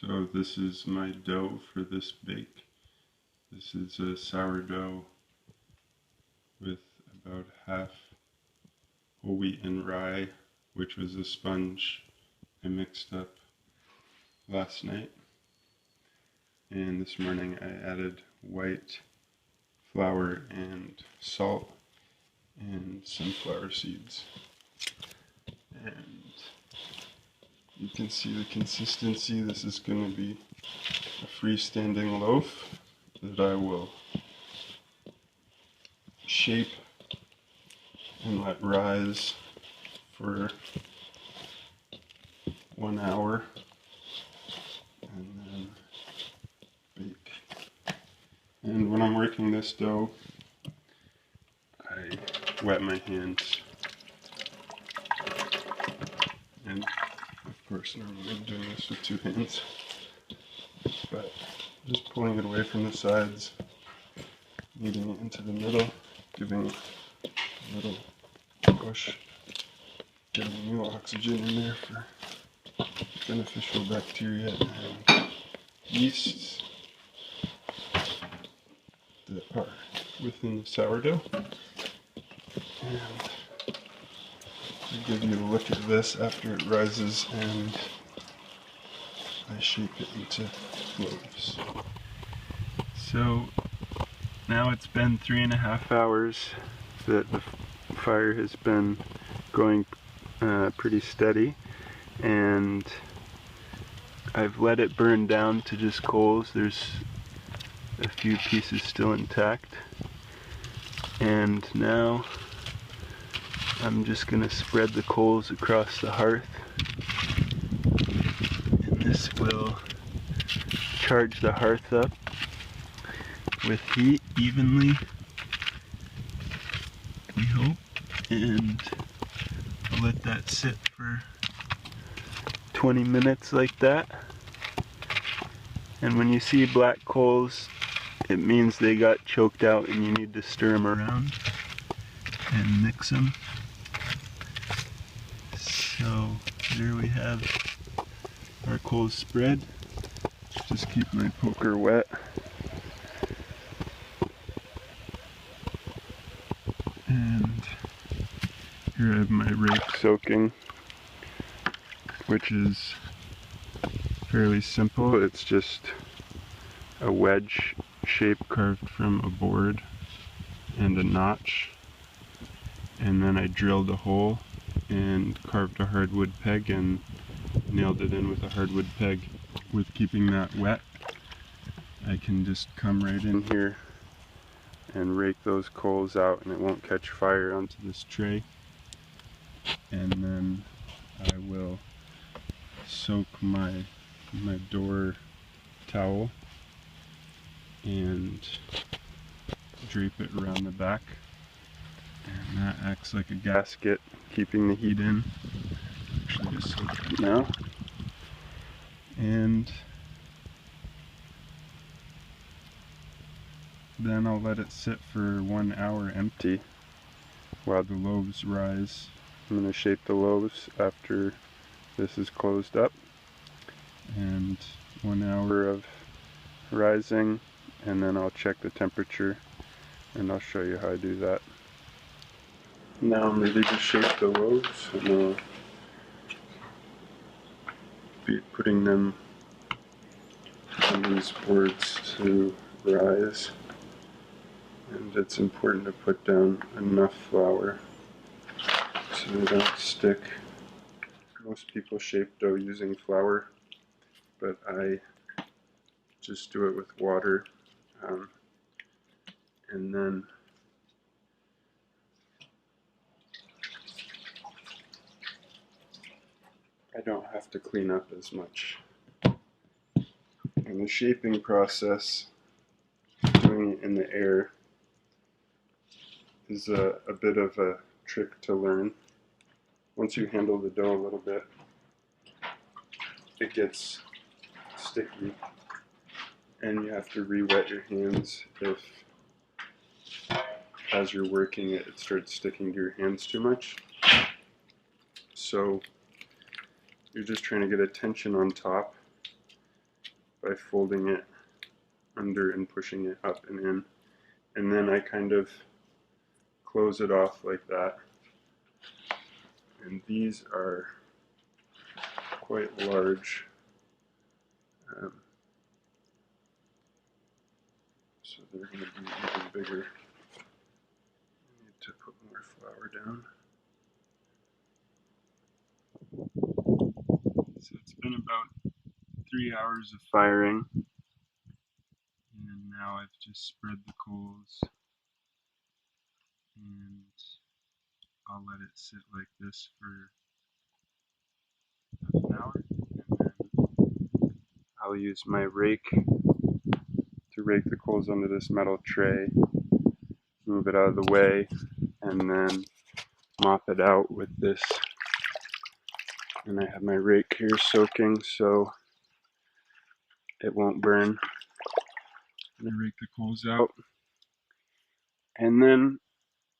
So this is my dough for this bake. This is a sourdough with about half whole wheat and rye, which was a sponge I mixed up last night. And this morning I added white flour and salt and sunflower seeds. And you can see the consistency. This is going to be a freestanding loaf that I will shape and let rise for 1 hour and then bake. And when I'm working this dough, I wet my hands. And of course, normally I'm doing this with 2 hands, but just pulling it away from the sides, kneading it into the middle, giving it a little push, getting new oxygen in there for beneficial bacteria and yeasts that are within the sourdough. And I'll give you a look at this after it rises and I shape it into loaves. So now it's been 3.5 hours that the fire has been going pretty steady, and I've let it burn down to just coals. There's a few pieces still intact, and now I'm just going to spread the coals across the hearth, and this will charge the hearth up with heat evenly, we hope, and I'll let that sit for 20 minutes like that. And when you see black coals, it means they got choked out and you need to stir them around and mix them. So there we have our coals spread. Just keep my poker wet. And here I have my rake soaking, which is fairly simple. It's just a wedge shape carved from a board and a notch, and then I drilled a hole and carved a hardwood peg and nailed it in with a hardwood peg. With keeping that wet, I can just come right in here and rake those coals out and it won't catch fire onto this tray. And then I will soak my door towel and drape it around the back, and that acts like a gasket keeping the heat in. Actually just soak it now, and then I'll let it sit for 1 hour empty while the loaves rise. I'm going to shape the loaves after this is closed up, and 1 hour of rising, and then I'll check the temperature and I'll show you how I do that. Now I'm ready to shape the loaves, and I'll be putting them on these boards to rise. And it's important to put down enough flour so they don't stick. Most people shape dough using flour, but I just do it with water, and then I don't have to clean up as much. And the shaping process, doing it in the air, is a bit of a trick to learn. Once you handle the dough a little bit, it gets sticky, and you have to re-wet your hands if, as you're working it, it starts sticking to your hands too much. So you're just trying to get a tension on top by folding it under and pushing it up and in. And then I kind of close it off like that. And these are quite large. So they're going to be even bigger. I need to put more flour down. So it's been about 3 hours of firing. And now I've just spread the coals. And I'll let it sit like this for half an hour. And then I'll use my rake to rake the coals onto this metal tray, move it out of the way, and then mop it out with this. And I have my rake here soaking so it won't burn. And I rake the coals out. And then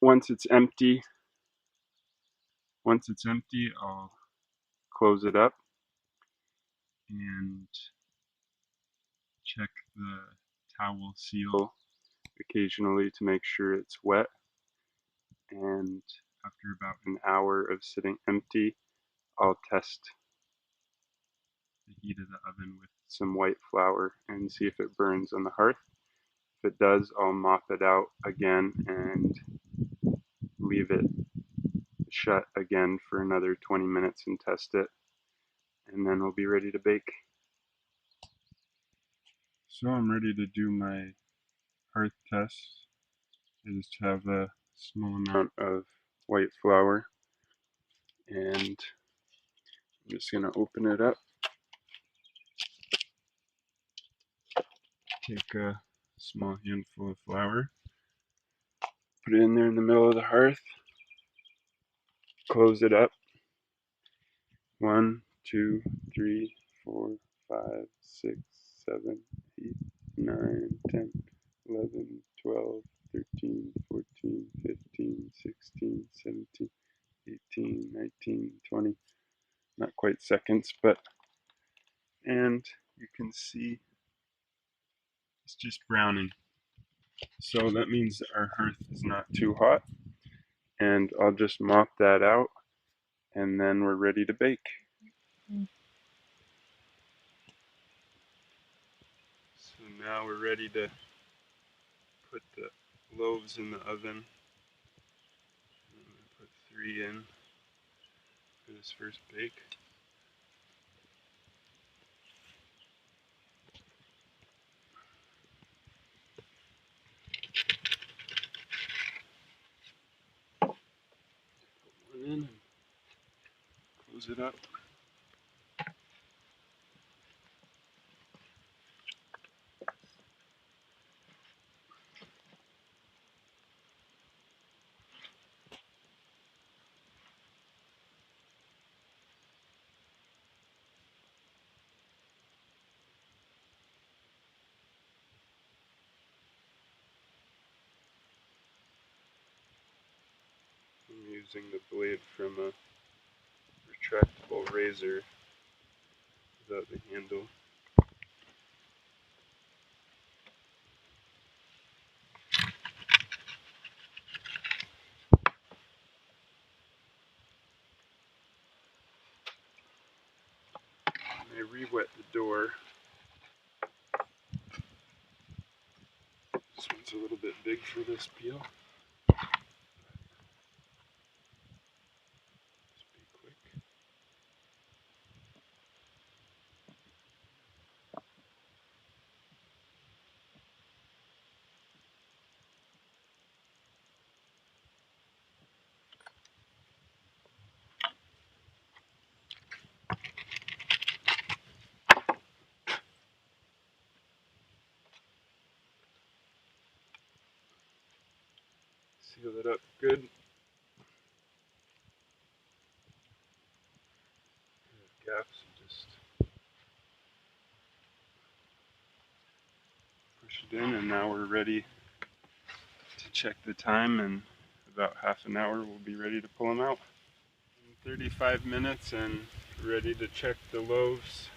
once it's empty, I'll close it up and check the towel seal occasionally to make sure it's wet. And after about an hour of sitting empty, I'll test the heat of the oven with some white flour and see if it burns on the hearth. If it does, I'll mop it out again and leave it shut again for another 20 minutes and test it, and then we'll be ready to bake. So I'm ready to do my hearth test. I just have a small amount of white flour, and I'm just going to open it up, take a small handful of flour, put it in there in the middle of the hearth, close it up. 1, 2, 3, 4, 5, 6, 7, 8, 9, 10, 11, 12, 13, 14, 15, 16, 17, 18, 19, 20. Not quite seconds, but, and you can see it's just browning. So that means our hearth is not too hot. And I'll just mop that out, and then we're ready to bake. So now we're ready to put the loaves in the oven. I'm going to put 3 in for this first bake. Put 1 in and close it up. I'm using the blade from a retractable razor without the handle. And I re-wet the door. This one's a little bit big for this peel. Just be quick. Seal it up good. Gaps, just push it in, and now we're ready to check the time. In about half an hour we'll be ready to pull them out. 35 minutes and ready to check the loaves.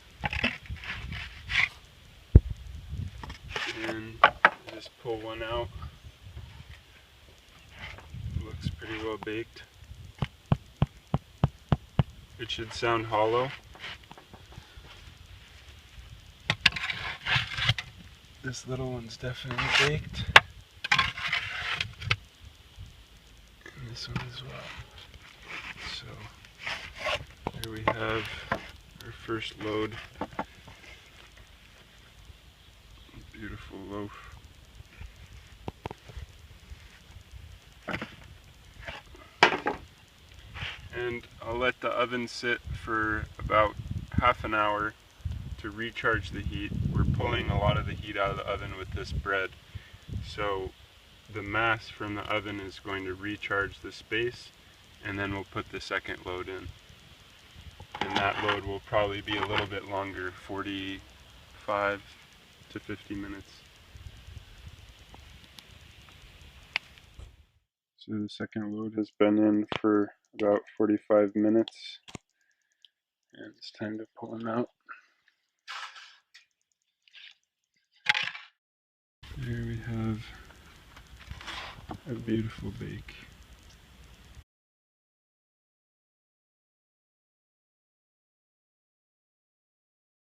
And just pull one out. Looks pretty well baked. It should sound hollow. This little one's definitely baked. And this one as well. So here we have our first load. Beautiful loaf. And I'll let the oven sit for about half an hour to recharge the heat. We're pulling a lot of the heat out of the oven with this bread. So the mass from the oven is going to recharge the space, and then we'll put the second load in. And that load will probably be a little bit longer, 45 to 50 minutes. So the second load has been in for about 45 minutes, and it's time to pull them out. There we have a beautiful bake.